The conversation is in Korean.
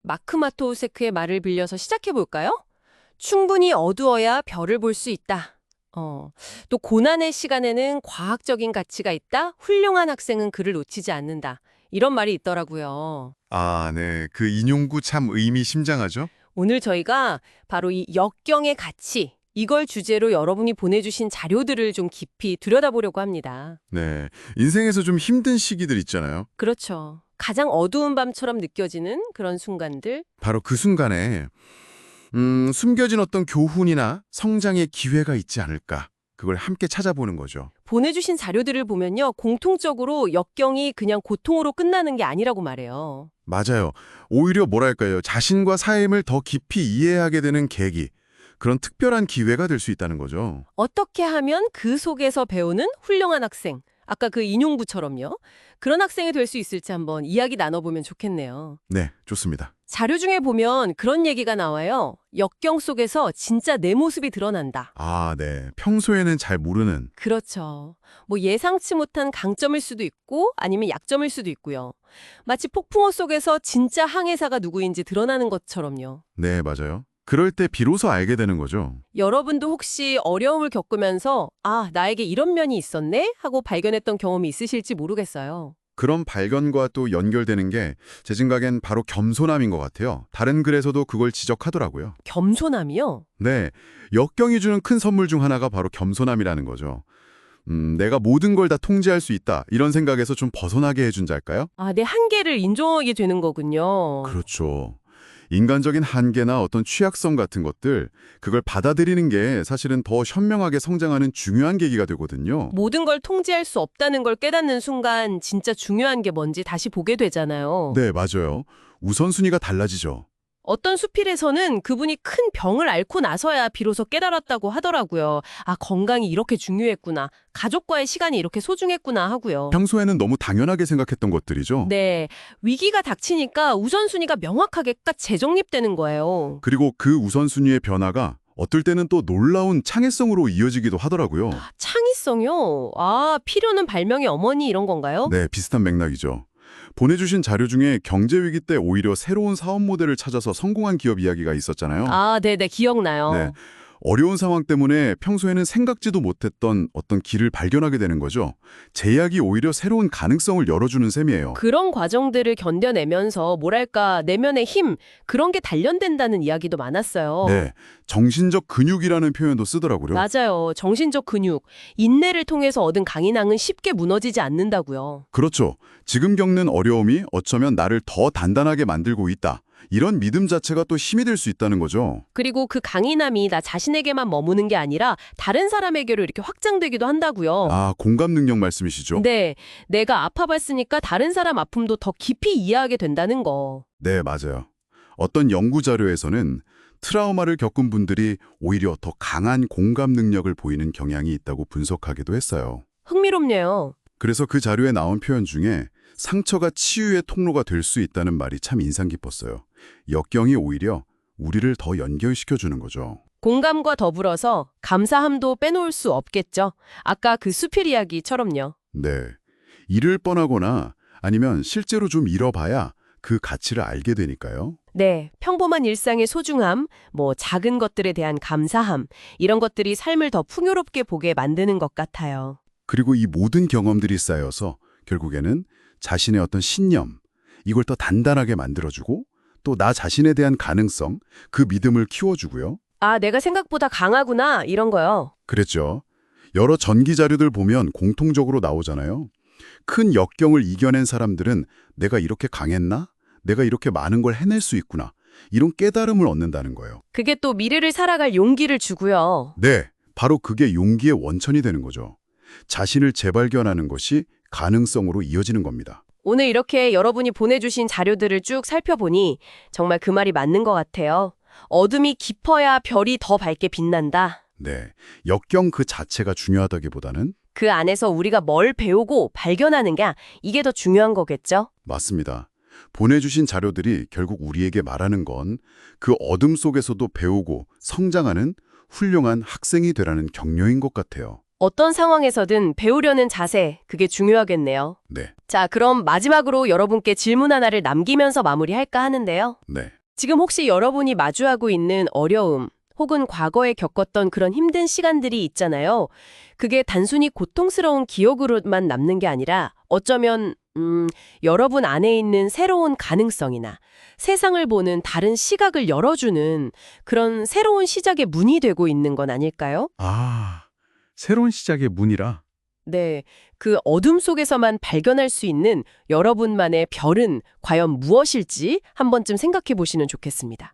마크 마토우세크의 말을 빌려서 시작해볼까요? 충분히 어두워야 별을 볼 수 있다. 또 고난의 시간에는 과학적인 가치가 있다. 훌륭한 학생은 그를 놓치지 않는다. 이런 말이 있더라고요. 아, 네. 그 인용구 참 의미심장하죠? 오늘 저희가 바로 이 역경의 가치, 이걸 주제로 여러분이 보내주신 자료들을 좀 깊이 들여다보려고 합니다. 네. 인생에서 좀 힘든 시기들 있잖아요. 그렇죠. 가장 어두운 밤처럼 느껴지는 그런 순간들. 바로 그 순간에 숨겨진 어떤 교훈이나 성장의 기회가 있지 않을까. 그걸 함께 찾아보는 거죠. 보내주신 자료들을 보면요. 공통적으로 역경이 그냥 고통으로 끝나는 게 아니라고 말해요. 맞아요. 오히려 뭐랄까요. 자신과 삶을 더 깊이 이해하게 되는 계기. 그런 특별한 기회가 될 수 있다는 거죠. 어떻게 하면 그 속에서 배우는 훌륭한 학생, 아까 그 인용구처럼요. 그런 학생이 될 수 있을지 한번 이야기 나눠보면 좋겠네요. 네, 좋습니다. 자료 중에 보면 그런 얘기가 나와요. 역경 속에서 진짜 내 모습이 드러난다. 아, 네. 평소에는 잘 모르는. 그렇죠. 뭐 예상치 못한 강점일 수도 있고 아니면 약점일 수도 있고요. 마치 폭풍우 속에서 진짜 항해사가 누구인지 드러나는 것처럼요. 네, 맞아요. 그럴 때 비로소 알게 되는 거죠. 여러분도 혹시 어려움을 겪으면서 아, 나에게 이런 면이 있었네? 하고 발견했던 경험이 있으실지 모르겠어요. 그런 발견과 또 연결되는 게 제 생각엔 바로 겸손함인 것 같아요. 다른 글에서도 그걸 지적하더라고요. 겸손함이요? 네, 역경이 주는 큰 선물 중 하나가 바로 겸손함이라는 거죠. 내가 모든 걸 다 통제할 수 있다. 이런 생각에서 좀 벗어나게 해준 자일까요? 아, 내 한계를 인정하게 되는 거군요. 그렇죠. 인간적인 한계나 어떤 취약성 같은 것들, 그걸 받아들이는 게 사실은 더 현명하게 성장하는 중요한 계기가 되거든요. 모든 걸 통제할 수 없다는 걸 깨닫는 순간 진짜 중요한 게 뭔지 다시 보게 되잖아요. 네, 맞아요. 우선순위가 달라지죠. 어떤 수필에서는 그분이 큰 병을 앓고 나서야 비로소 깨달았다고 하더라고요. 아, 건강이 이렇게 중요했구나. 가족과의 시간이 이렇게 소중했구나 하고요. 평소에는 너무 당연하게 생각했던 것들이죠. 네, 위기가 닥치니까 우선순위가 명확하게 딱 재정립되는 거예요. 그리고 그 우선순위의 변화가 어떨 때는 또 놀라운 창의성으로 이어지기도 하더라고요. 창의성이요? 아, 필요는 발명의 어머니 이런 건가요? 네, 비슷한 맥락이죠. 보내주신 자료 중에 경제 위기 때 오히려 새로운 사업 모델을 찾아서 성공한 기업 이야기가 있었잖아요. 아, 네네, 기억나요. 네, 어려운 상황 때문에 평소에는 생각지도 못했던 어떤 길을 발견하게 되는 거죠. 제약이 오히려 새로운 가능성을 열어주는 셈이에요. 그런 과정들을 견뎌내면서 뭐랄까 내면의 힘 그런 게 단련된다는 이야기도 많았어요. 네, 정신적 근육이라는 표현도 쓰더라고요. 맞아요. 정신적 근육, 인내를 통해서 얻은 강인함은 쉽게 무너지지 않는다고요. 그렇죠. 지금 겪는 어려움이 어쩌면 나를 더 단단하게 만들고 있다. 이런 믿음 자체가 또 힘이 될 수 있다는 거죠. 그리고 그 강인함이 나 자신에게만 머무는 게 아니라 다른 사람에게로 이렇게 확장되기도 한다고요. 아, 공감 능력 말씀이시죠? 네, 내가 아파봤으니까 다른 사람 아픔도 더 깊이 이해하게 된다는 거. 네, 맞아요. 어떤 연구 자료에서는 트라우마를 겪은 분들이 오히려 더 강한 공감 능력을 보이는 경향이 있다고 분석하기도 했어요. 흥미롭네요. 그래서 그 자료에 나온 표현 중에 상처가 치유의 통로가 될 수 있다는 말이 참 인상 깊었어요. 역경이 오히려 우리를 더 연결시켜주는 거죠. 공감과 더불어서 감사함도 빼놓을 수 없겠죠. 아까 그 수필 이야기처럼요. 네. 잃을 뻔하거나 아니면 실제로 좀 잃어봐야 그 가치를 알게 되니까요. 네, 평범한 일상의 소중함, 뭐 작은 것들에 대한 감사함, 이런 것들이 삶을 더 풍요롭게 보게 만드는 것 같아요. 그리고 이 모든 경험들이 쌓여서 결국에는 자신의 어떤 신념, 이걸 더 단단하게 만들어주고 또 나 자신에 대한 가능성, 그 믿음을 키워주고요. 아, 내가 생각보다 강하구나, 이런 거요. 그랬죠. 여러 전기 자료들 보면 공통적으로 나오잖아요. 큰 역경을 이겨낸 사람들은 내가 이렇게 강했나? 내가 이렇게 많은 걸 해낼 수 있구나. 이런 깨달음을 얻는다는 거예요. 그게 또 미래를 살아갈 용기를 주고요. 네, 바로 그게 용기의 원천이 되는 거죠. 자신을 재발견하는 것이 가능성으로 이어지는 겁니다. 오늘 이렇게 여러분이 보내주신 자료들을 쭉 살펴보니 정말 그 말이 맞는 것 같아요. 어둠이 깊어야 별이 더 밝게 빛난다. 네, 역경 그 자체가 중요하다기보다는 그 안에서 우리가 뭘 배우고 발견하는 게 이게 더 중요한 거겠죠? 맞습니다. 보내주신 자료들이 결국 우리에게 말하는 건 그 어둠 속에서도 배우고 성장하는 훌륭한 학생이 되라는 격려인 것 같아요. 어떤 상황에서든 배우려는 자세, 그게 중요하겠네요. 네, 자, 그럼 마지막으로 여러분께 질문 하나를 남기면서 마무리할까 하는데요. 네. 지금 혹시 여러분이 마주하고 있는 어려움, 혹은 과거에 겪었던 그런 힘든 시간들이 있잖아요. 그게 단순히 고통스러운 기억으로만 남는 게 아니라 어쩌면 여러분 안에 있는 새로운 가능성이나 세상을 보는 다른 시각을 열어주는 그런 새로운 시작의 문이 되고 있는 건 아닐까요? 아, 새로운 시작의 문이라. 네, 그 어둠 속에서만 발견할 수 있는 여러분만의 별은 과연 무엇일지 한 번쯤 생각해 보시면 좋겠습니다.